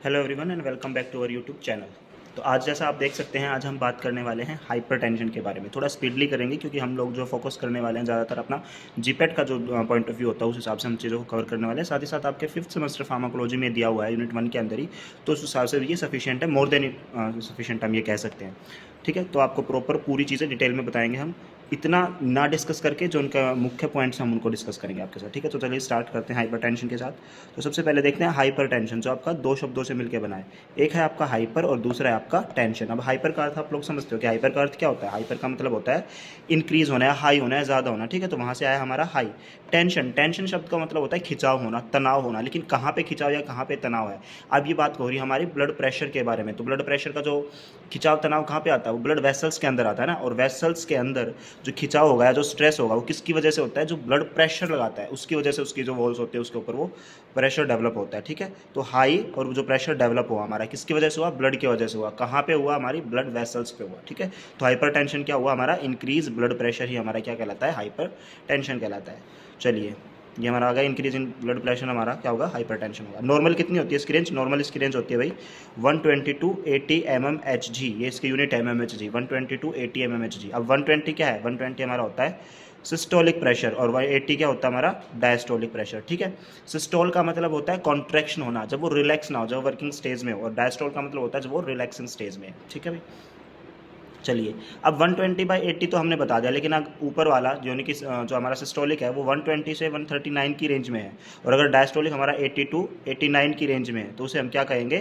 Hello everyone and welcome back to our YouTube channel. तो आज जैसा आप देख सकते हैं, आज हम बात करने वाले हैं हाइपरटेंशन के बारे में। थोड़ा स्पीडली करेंगे क्योंकि हम लोग जो फोकस करने वाले हैं ज़्यादातर अपना जीपेट का जो पॉइंट ऑफ व्यू होता है उस हिसाब से हम चीज़ों को कवर करने वाले हैं। साथ ही साथ आपके 5th सेमेस्टर फार्माकोलॉजी में दिया हुआ है यूनिट 1 के अंदर ही, तो उस हिसाब से ये सफिशिएंट है, मोर देन सफिशिएंट हम ये कह सकते हैं। ठीक है, तो आपको प्रॉपर पूरी चीज़ें डिटेल में बताएंगे हम, इतना ना डिस्कस करके, जो उनका मुख्य पॉइंट्स हम उनको डिस्कस करेंगे आपके साथ। ठीक है, तो चलिए स्टार्ट करते हैं हाइपरटेंशन के साथ। तो सबसे पहले देखते हैं हाइपरटेंशन, जो आपका दो शब्दों से मिलकर बना है। एक है आपका हाइपर और दूसरा है आपका टेंशन। अब हाइपर का अर्थ आप लोग समझते हो कि हाइपर का अर्थ क्या होता है। हाइपर का मतलब होता है इंक्रीज होना है, हाई होना है, ज़्यादा होना। ठीक है, तो वहाँ से आया हमारा हाई। टेंशन, टेंशन शब्द का मतलब होता है खिंचाव होना, तनाव होना। लेकिन कहाँ पे खिंचाव या कहाँ पे तनाव है, अब ये बात हो रही है हमारी ब्लड प्रेशर के बारे में। तो ब्लड प्रेशर का जो खिंचाव तनाव कहाँ पे आता है, वो ब्लड वेसल्स के अंदर आता है ना। और वेसल्स के अंदर जो खिंचाव होगा, जो स्ट्रेस होगा, वो किसकी वजह से होता है, जो ब्लड प्रेशर लगाता है उसकी वजह से, उसकी जो वॉल्स होते हैं उसके ऊपर वो प्रेशर डेवलप होता है। ठीक है, तो हाई और जो प्रेशर डेवलप हुआ हमारा किसकी वजह से हुआ, ब्लड की वजह से हुआ। कहाँ पे हुआ, हमारी ब्लड वेसल्स पे हुआ। ठीक है, तो हाइपरटेंशन क्या हुआ, हमारा इंक्रीज ब्लड प्रेशर ही हमारा क्या कहलाता है, हाइपरटेंशन कहलाता है। चलिए, ये हमारा आ गया इंक्रीज इन ब्लड प्रेशर, हमारा क्या होगा, हाइपरटेंशन होगा। नॉर्मल कितनी होती है इसकी रेंज, नॉर्मल इसकी रेंज होती है भाई 120 टू 80 mmHg, ये इसकी यूनिट है mmHg, 120 टू 80 mmHg। अब 120 क्या है, 120 हमारा होता है सिस्टोलिक प्रेशर और 80 क्या होता है हमारा डायस्टोलिक प्रेशर। ठीक है, सिस्टोल का मतलब होता है कॉन्ट्रैक्शन होना, जब वो रिलैक्स ना हो, जब वर्किंग स्टेज में हो, और डायस्टोल का मतलब होता है जब वो रिलैक्सिंग स्टेज में है। ठीक है भाई, चलिए अब 120/80 तो हमने बता दिया, लेकिन अब ऊपर वाला यानी कि जो हमारा सिस्टोलिक है वो 120 से 139 की रेंज में है, और अगर डायस्टोलिक हमारा 80 टू 89 की रेंज में है, तो उसे हम क्या कहेंगे,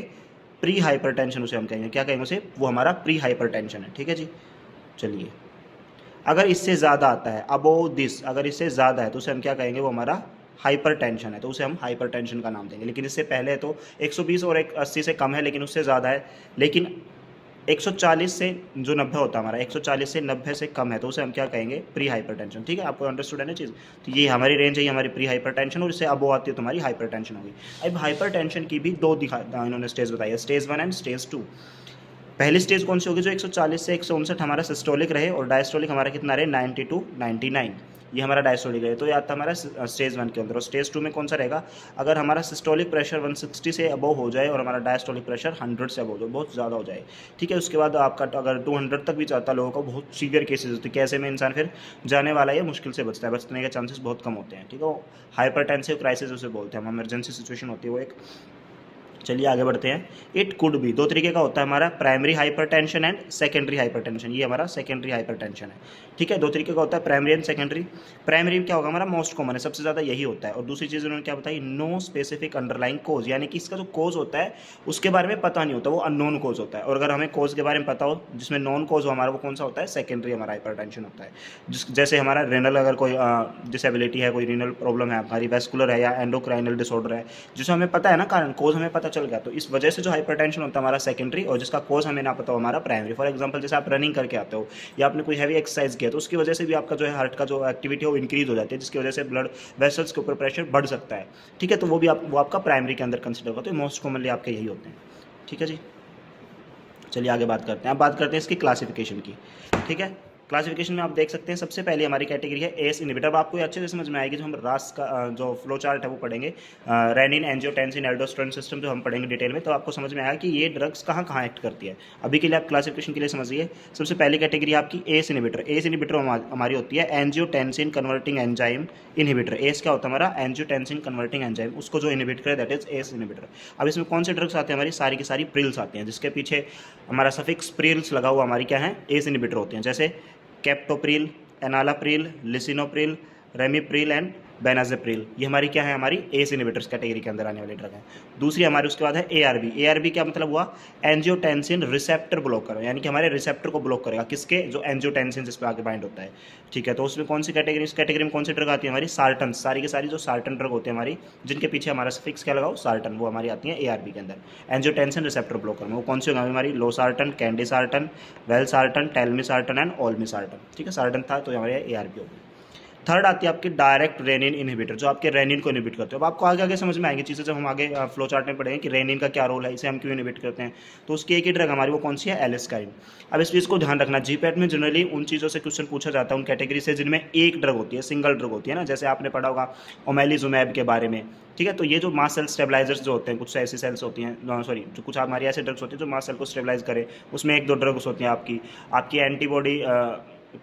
प्री हाइपरटेंशन। उसे हम कहेंगे, क्या कहेंगे उसे, वो हमारा प्री हाइपरटेंशन है। ठीक है जी, चलिए अगर इससे ज़्यादा आता है, अबोव दिस, अगर इससे ज़्यादा है तो उसे हम क्या कहेंगे, वो हमारा हाइपरटेंशन है, तो उसे हम हाइपरटेंशन का नाम देंगे। लेकिन इससे पहले तो 120 और 80 से कम है, लेकिन उससे ज़्यादा है, लेकिन 140 से जो 90 होता है हमारा, 140 से 90 से कम है, तो उसे हम क्या कहेंगे, प्री हाइपरटेंशन। ठीक है, आपको अंडरस्टूड है ना चीज़। तो ये हमारी रेंज है, ये हमारी प्री हाइपरटेंशन, और इससे अबो आती है तो हमारी हाइपरटेंशन होगी। अब हाइपरटेंशन की भी दो इन्होंने स्टेज बताई है, स्टेज 1 एंड स्टेज 2। पहली स्टेज कौन सी होगी, जो 140 से 159 हमारा सिस्टोलिक रहे, और डायस्टोलिक हमारा कितना रहे, 90 टू 99, ये हमारा डायस्टोलिक रहे, तो ये आता है हमारा स्टेज 1 के अंदर। और स्टेज 2 में कौन सा रहेगा, अगर हमारा सिस्टोलिक प्रेशर 160 से अबव हो जाए और हमारा डायस्टोलिक प्रेशर 100 से अबव हो जाए, बहुत ज़्यादा हो जाए। ठीक है, उसके बाद आपका अगर 200 तक भी जाता है, लोगों को बहुत सीवियर केसेज होते हैं, कैसे में इंसान फिर जाने वाला है, मुश्किल से बचता है, बचने के चांसेस बहुत कम होते हैं। ठीक है, हाइपरटेंसिव क्राइसिस उसे बोलते हैं हम, इमरजेंसी सिचुएशन होती है वो एक। चलिए आगे बढ़ते हैं। इट कुड बी, दो तरीके का होता है हमारा, primary hypertension and secondary hypertension, ये हमारा सेकेंडरी हाइपरटेंशन है। ठीक है, दो तरीके का होता है, प्राइमरी एंड सेकेंडरी। प्राइमरी क्या होगा हमारा, मोस्ट कॉमन है, सबसे ज़्यादा यही होता है। और दूसरी चीज़ उन्होंने क्या बताई, नो स्पेसिफिक अंडरलाइंग कोज, यानी कि इसका जो कोज होता है उसके बारे में पता नहीं होता, वो अननोन कोज होता है। और अगर हमें कोज के बारे में पता हो, जिसमें नॉन कोज हो हमारा, वो कौन सा होता है, सेकेंडरी हमारा हाइपरटेंशन होता है। जैसे हमारा रेनल, अगर कोई डिसेबिलिटी है, कोई रीनल प्रॉब्लम है हमारी, वेस्कुलर है या एंडोक्राइनल डिसऑर्डर है, जिसमें हमें पता है ना कारण, कोज हमें पता चल गया, तो इस वजह से जो हाइपरटेंशन होता है हमारा सेकेंडरी, और जिसका कोज हमें ना पता हो हमारा प्राइमरी। फॉर एग्जांपल जैसे आप रनिंग करके आते हो या आपने कोई हैवी एक्सरसाइज किया, तो उसकी वजह से भी आपका जो है हार्ट का जो एक्टिविटी है वो इंक्रीज हो जाती है, जिसकी वजह से ब्लड वेसल्स के ऊपर प्रेशर बढ़ सकता है। ठीक है, तो वो भी वो आपका प्राइमरी के अंदर कंसिडर होता है। मोस्ट कॉमनली आपके यही होते हैं। ठीक है जी, चलिए आगे बात करते हैं। अब बात करते हैं इसकी क्लासिफिकेशन की। ठीक है, क्लासिफिकेशन में आप देख सकते हैं सबसे पहले हमारी कैटेगरी है एस इनहिबिटर। अब आपको अच्छे से समझ में आएगी, जो हम रास का जो फ्लो चार्ट है वो पढ़ेंगे, रेनिन, एंजियोटेंसिन, एल्डोस्टेरोन सिस्टम जो हम पढ़ेंगे डिटेल में, तो आपको समझ में आएगा कि ये ड्रग्स कहाँ कहाँ एक्ट करती है। अभी के लिए आप क्लासिफिकेशन के लिए समझिए। सबसे पहली कैटेगरी आपकी एस इनहिबिटर। एस इनहिबिटर हमारी होती है angiotensin converting enzyme inhibitor. S क्या होता है हमारा, एंजियोटेंसिन कन्वर्टिंग एंजाइम, उसको जो इनहिबिट करे दैट इज एस इनहिबिटर। अब इसमें कौन से ड्रग्स आते हैं, हमारी सारी की सारी प्रिल्स आते हैं, जिसके पीछे हमारा सफिक्स प्रिल्स लगा हुआ हमारी क्या है, एस इनहिबिटर होते हैं। जैसे captopril, enalapril, lisinopril, ramipril and benazepril, ये हमारी क्या है, हमारी एस इनहिबिटर्स कैटेगरी के अंदर आने वाली ड्रग है। दूसरी हमारी उसके बाद है एआरबी। एआरबी क्या मतलब हुआ, एंजियोटेंसिन रिसेप्टर ब्लॉकर, यानी कि हमारे रिसेप्टर को ब्लॉक करेगा, किसके, जो एंजियोटेंसिन जिस पर आगे बाइंड होता है। ठीक है, तो उसमें कौन सी कैटेगरी, इस कैटेगरी में कौन सी ड्रग आती है हमारी, सार्टन, सारी की सारी जो सार्टन ड्रग होती है हमारी, जिनके पीछे हमारा फिक्स क्या लगाओ, सार्टन, वो हमारी आती है एआरबी के अंदर, एंजियोटेंसिन रिसेप्टर ब्लॉकर में। वो कौन सी होगी हमारी, लोसार्टन, कैंडिसार्टन, वेलसार्टन, टेलमिसार्टन एंड ओल्मिसार्टन। ठीक है, सार्टन था तो हमारे एआरबी होगी। थर्ड आती है आपकी डायरेक्ट रेनिन इनहिबिटर, जो आपके रेनिन को इनहिबिट करते हो। अब आपको आगे आगे समझ में आएंगी चीज़ें जब हम आगे फ्लो चार्ट में पढ़ेंगे कि रेनिन का क्या रोल है, इसे हम क्यों इनहिबिट करते हैं। तो उसकी एक ही ड्रग हमारी वो कौन सी है, एलिस्काइन। अब इस चीज़ को ध्यान रखना, जीपैट में जनरली उन चीज़ों से क्वेश्चन पूछा जाता है, उन कैटेगरी से जिनमें एक ड्रग होती है, सिंगल ड्रग होती है ना। जैसे आपने पढ़ा होगा ओमेलिजुमैब के बारे में, ठीक है। तो ये जो मास सेल स्टेबलाइजर्स जो होते हैं, कुछ ऐसी सेल्स होती हैं, सॉरी जो कुछ हमारी ऐसे ड्रग्स होती हैं जो मास सेल को स्टेबलाइज करे, उसमें एक दो ड्रग्स होती हैं आपकी एंटीबॉडी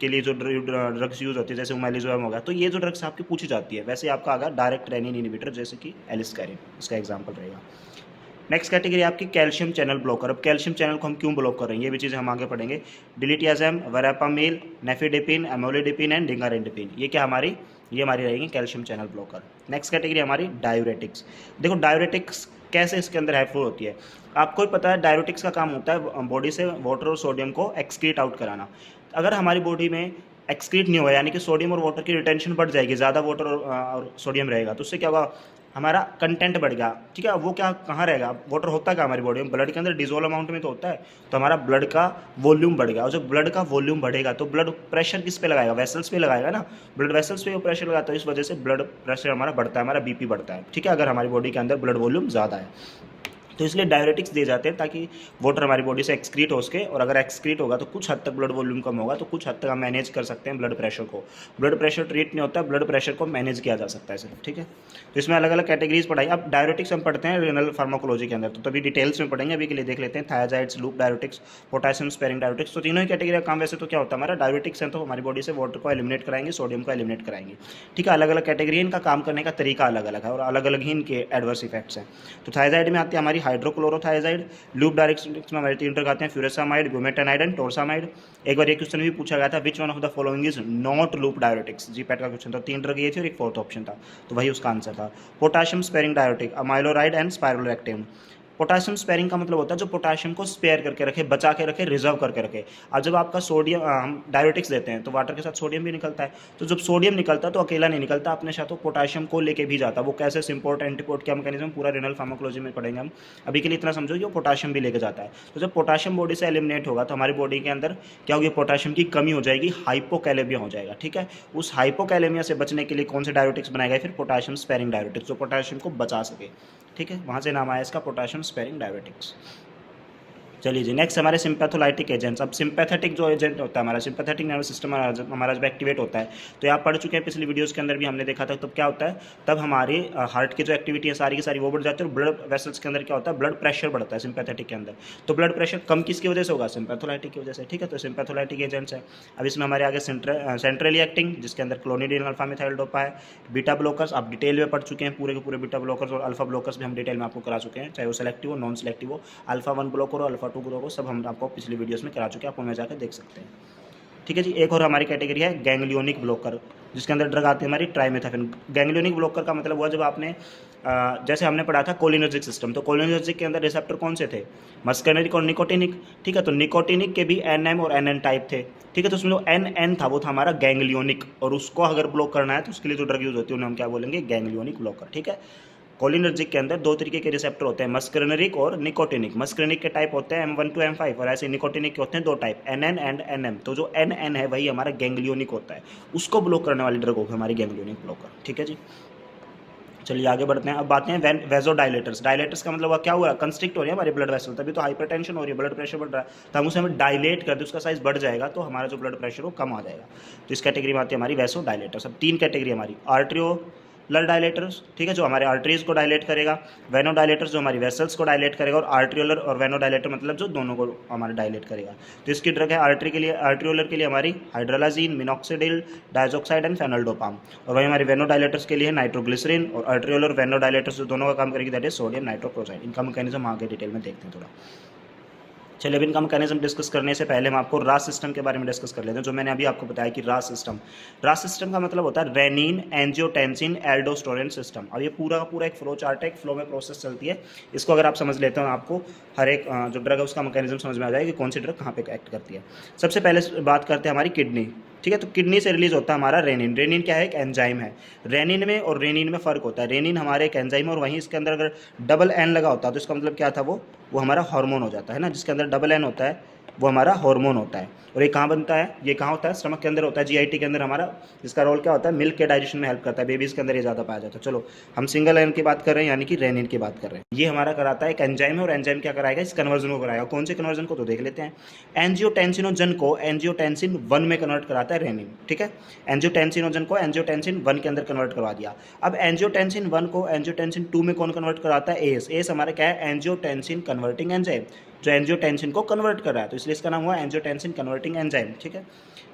के लिए जो ड्रग्स यूज होती है, जैसे ओमेलिजुमैब हो गया। तो ये जो ड्रग्स आपकी पूछी जाती है, वैसे आपका आगा डायरेक्ट रेनिन इनहिबिटर, जैसे कि एलिस्कारिन, इसका एग्जांपल रहेगा। नेक्स्ट कैटेगरी आपकी कैल्शियम चैनल ब्लॉकर। अब कैल्शियम चैनल को हम क्यों ब्लॉक कर रहे हैं, ये भी चीज़ें हम आगे पढ़ेंगे। डिलिटियाजम, वरापामिल, नेफिडिपिन, एमोलिडिपिन एंड डिंगारेंडिपिन, ये क्या हमारी रहेंगी calcium channel blocker. Next category हमारी डायूरेटिक्स। देखो डायूरेटिक्स कैसे इसके अंदर हेल्पफुल होती है, आपको ही पता है। डायूरेटिक्स का काम होता है बॉडी से वाटर और सोडियम को एक्सक्रीट आउट कराना। अगर हमारी बॉडी में एक्सक्रीट नहीं होगा, यानी कि सोडियम और वाटर की रिटेंशन बढ़ जाएगी, ज़्यादा वाटर और सोडियम रहेगा, तो उससे क्या होगा, हमारा कंटेंट बढ़ गया, ठीक है। वो क्या कहाँ रहेगा, वाटर होता है क्या हमारी बॉडी में, ब्लड के अंदर डिजोल्व अमाउंट में तो होता है। तो हमारा ब्लड का वॉल्यूम बढ़ गया, और जब ब्लड का वॉल्यूम बढ़ेगा तो ब्लड प्रेशर किस पे लगाएगा, वेसल्स पे लगाएगा ना। ब्लड वेसल्स पे वो प्रेशर लगाता है, इस वजह से ब्लड प्रेशर हमारा बढ़ता है, हमारा बीपी बढ़ता है, ठीक है, अगर हमारी बॉडी के अंदर ब्लड वॉल्यूम ज़्यादा है। तो इसलिए डायरेटिक्स दिए जाते हैं ताकि वाटर हमारी बॉडी से एक्सक्रीट हो सके, और अगर एक्सक्रीट होगा तो कुछ हद तक ब्लड वॉल्यूम कम होगा, तो कुछ हद तक हम मैनेज कर सकते हैं ब्लड प्रेशर को। ब्लड प्रेशर ट्रीट नहीं होता, ब्लड प्रेशर को मैनेज किया जा सकता है सिर्फ, ठीक है। तो इसमें अलग अलग कैटेगरीज पढ़ाई। अब डायरेटिक्स हम पढ़ते हैं रेनल फार्माकोलॉजी के अंदर, तो तभी डिटेल्स में पढ़ेंगे। अभी के लिए देख लेते हैं थायाजाइड्स, loop diuretics, potassium sparing diuretics. तो तीनों ही कैटेगरी का काम वैसे तो क्या होता है, हमारा डायरेटिक्स है तो हमारी बॉडी से वाटर को एलिमिनेट कराएंगे, सोडियम को एलिमिनेट कराएंगे, ठीक है। अलग अलग कैटेगरी है, इनका काम करने का तरीका अलग अलग है, और अलग अलग ही इनके एडवर्स इफेक्ट्स हैं। तो थायाजाइड में आती है हमारी हाइड्रोक्लोरोथायाजाइड। लूप डायरेक्ट्स में हमारे तीन ड्रग आते हैं, फ्यूरेसामाइड, ब्यूमेटानाइड एंड टोरसामाइड। एक बार एक क्वेश्चन भी पूछा गया था, which one of the following is not loop diuretics, GPAT का क्वेश्चन था। तीन ड्रग ये थी और एक फोर्थ ऑप्शन था, तो वही उसका आंसर था। Potassium sparing diuretic, amiloride and spironolactone. Potassium sparing का मतलब होता है जो पोटाशियम को स्पेयर करके रखे, बचा के रखे, रिजर्व करके रखे। अब जब आपका सोडियम, हम डायरेटिक्स देते हैं तो वाटर के साथ सोडियम भी निकलता है, तो जब सोडियम निकलता है तो अकेला नहीं निकलता, अपने साथ वो पोटाशियम को लेके भी जाता है। वो कैसे, सिम्पोर्ट एंटीपोर्ट क्या मैकेनिज्म, पूरा रेनल फार्माकोलॉजी में पढ़ेंगे हम। अभी के लिए इतना समझो कि वो पोटाशियम भी लेके जाता है। तो जब पोटाशियम बॉडी से एलिमिनेट होगा तो हमारी बॉडी के अंदर क्या होगी, पोटाशियम की कमी हो जाएगी, हाइपोकैलेमिया हो जाएगा, ठीक है। उस हाइपोकैलेमिया से बचने के लिए कौन से डायरेटिक्स बनाए गए, फिर पोटाशियम स्पेयरिंग डायरेटिक्स, जो पोटाशियम को बचा सके, ठीक है। वहाँ से नाम आया इसका पोटाशियम स्पेयरिंग डायरेटिक्स। चलिए जी, नेक्स्ट हमारे सिंपैथोलाइटिक एजेंट्स। अब सिंपैथेटिक जो एजेंट होता है, हमारा सिंपैथेटिक नर्वस सिस्टम हमारा जब एक्टिवेट होता है, तो आप पढ़ चुके हैं पिछली वीडियोस के अंदर भी हमने देखा था। तब क्या होता है, तब हमारे हार्ट की जो एक्टिविटी है सारी की सारी वो बढ़ जाती है, और ब्लड वेसल्स के अंदर क्या होता है, ब्लड प्रेशर बढ़ता है सिंपैथेटिक के अंदर। तो ब्लड प्रेशर कम किसकी वजह से होगा, सिंपैथोलाइटिक की वजह से, ठीक है। तो सिंपैथोलाइटिक एजेंट्स है। अब इसमें हमारे आगे सेंट्रली एक्टिंग, जिसके अंदर क्लोनिडीन, अल्फा मिथाइल डोपा है। बीटा ब्लॉकर्स आप डिटेल में पढ़ चुके हैं, पूरे के पूरे बीटा ब्लॉकर्स और अल्फा ब्लॉकर्स भी हम डिटेल में आपको करा चुके हैं, चाहे वो सेलेक्टिव हो, नॉन सेलेक्टिव हो। अल्फा 1 ब्लॉकर हो, अल्फा 2 ब्लॉकर हो, सब हम आपको पिछली वीडियोस में करा चुके हैं, आप उनमें जाकर देख सकते हैं, ठीक है जी। एक और हमारी कैटेगरी है गैंग्लियोनिक ब्लॉकर, जिसके अंदर ड्रग आती है हमारी ट्राइमेथाफिन। गैंग्लियोनिक ब्लॉकर का मतलब हुआ जब आपने जैसे हमने पढ़ा था कोलिनर्जिक सिस्टम, तो कोलिनर्जिक के अंदर रिसेप्टर कौन से थे, मस्कर्निक और निकोटिनिक, ठीक है। तो निकोटिनिक के भी NM और NN टाइप थे, ठीक है। तो उसमें जो NN था वो था हमारा गैंग्लियोनिक, और उसको अगर ब्लॉक करना है तो उसके लिए जो ड्रग यूज होती है उन्हें हम क्या बोलेंगे, गैंग्लियोनिक ब्लॉकर, ठीक है। कोलिनर्जिक के अंदर दो तरीके के रिसेप्टर होते हैं, मस्कर्निक और निकोटिनिक। मस्कर्निक के टाइप होते हैं M1 to M5, और ऐसे निकोटिनिक के होते हैं दो टाइप, NN एंड NM। तो जो NN है वही हमारा गैंग्लियोनिक होता है, उसको ब्लॉक करने वाली ड्रग होगी हमारी गैंग्लियोनिक ब्लॉकर, ठीक है जी। चलिए आगे बढ़ते हैं। अब बातें हैं वेजोडाइलेटर्स। डायलेटर्स का मतलब क्या हुआ, कंस्ट्रिक्ट हो रही है हमारी ब्लड वेसल, तभी तो हाइपरटेंशन हो रही है, ब्लड प्रेशर बढ़ रहा है, तो हम उसे हमें डायलेट कर दे, उसका साइज बढ़ जाएगा, तो हमारा जो ब्लड प्रेशर वो कम आ जाएगा। तो इस कैटेगरी में आती है हमारी वेसोडाइलेटर्स। अब तीन कैटेगरी हमारी, आर्ट्रियोलर डायलेटर्स, ठीक है, जो हमारे आर्टरीज को डायलेट करेगा, वेनोडाइलेटर्स जो हमारी वेसल्स को डायलेट करेगा, और आर्ट्रियोलर और वेनोडाइलेटर मतलब जो दोनों को हमारा डायलेट करेगा। तो इसकी ड्रग है आर्टरी के लिए, आर्ट्रियोलर के लिए हमारी हाइड्रोलाजीन, मिनॉक्सिडिल, डायजोक्साइड एंड फेनोल्डोपाम, और वही हमारी वेनोडाइलेटर्स के लिए नाइट्रोग्लिसरीन, और आर्ट्रियोलर वेनोडाइलेटर्स जो दोनों का काम करेगी दैट इज सोडियम नाइट्रोक्लोराइड। इनका मैकेनिज्म आगे डिटेल में देखते हैं थोड़ा। चलिए, अब इनका मैकेनिज्म डिस्कस करने से पहले हम आपको रास सिस्टम के बारे में डिस्कस कर लेते हैं, जो मैंने अभी आपको बताया कि रास सिस्टम का मतलब होता है रेनिन एंजियोटेंसिन एल्डोस्टेरोन सिस्टम। अब ये पूरा का पूरा एक फ्लो चार्ट है, एक फ्लो में प्रोसेस चलती है। इसको अगर आप समझ लेते हो, आपको हर एक जो ड्रग है उसका मैकेनिज्म समझ में आ जाएगा कि कौन सी ड्रग कहाँ पे एक्ट करती है। सबसे पहले बात करते हैं हमारी किडनी, ठीक है। तो किडनी से रिलीज होता है हमारा रेनिन। रेनिन क्या है, एक एंजाइम है। रेनिन में और रेनिन में फ़र्क होता है। रेनिन हमारे एक एंजाइम है, और वहीं इसके अंदर अगर डबल N लगा होता है तो इसका मतलब क्या था, वो हमारा हार्मोन हो जाता है ना, जिसके अंदर डबल N होता है वो हमारा हार्मोन होता है। और ये कहाँ बनता है, ये कहाँ होता है, स्टमक के अंदर होता है, जीआईटी के अंदर हमारा। इसका रोल क्या होता है, मिल्क के डाइजेशन में हेल्प करता है, बेबीज़ के अंदर ये ज़्यादा पाया जाता है। चलो हम सिंगल लाइन की बात कर रहे हैं, यानी कि रेनिन की बात कर रहे हैं। ये हमारा कराता है एक एंजाइम है, और एंजाइम क्या कराएगा, इस कन्वर्जन को कराएगा। कौन से कन्वर्जन को, तो देख लेते हैं। एंजियोटेंसिनोजन को एंजियोटेंसिन 1 में कन्वर्ट कराता है रेनिन, ठीक है। एंजियोटेंसिनोजन को एंजियोटेंसिन 1 के अंदर कन्वर्ट करवा दिया। अब एंजियोटेंसिन 1 को एंजियोटेंसिन 2 में कौन कन्वर्ट कराता है, एस। एस हमारा क्या है, एंजियोटेंसिन कन्वर्टिंग एंजाइम, जो एंजियोटेंसिन को कन्वर्ट कर रहा है, तो इसलिए इसका नाम हुआ एंजियोटेंसिन कन्वर्टिंग एंजाइम, ठीक है।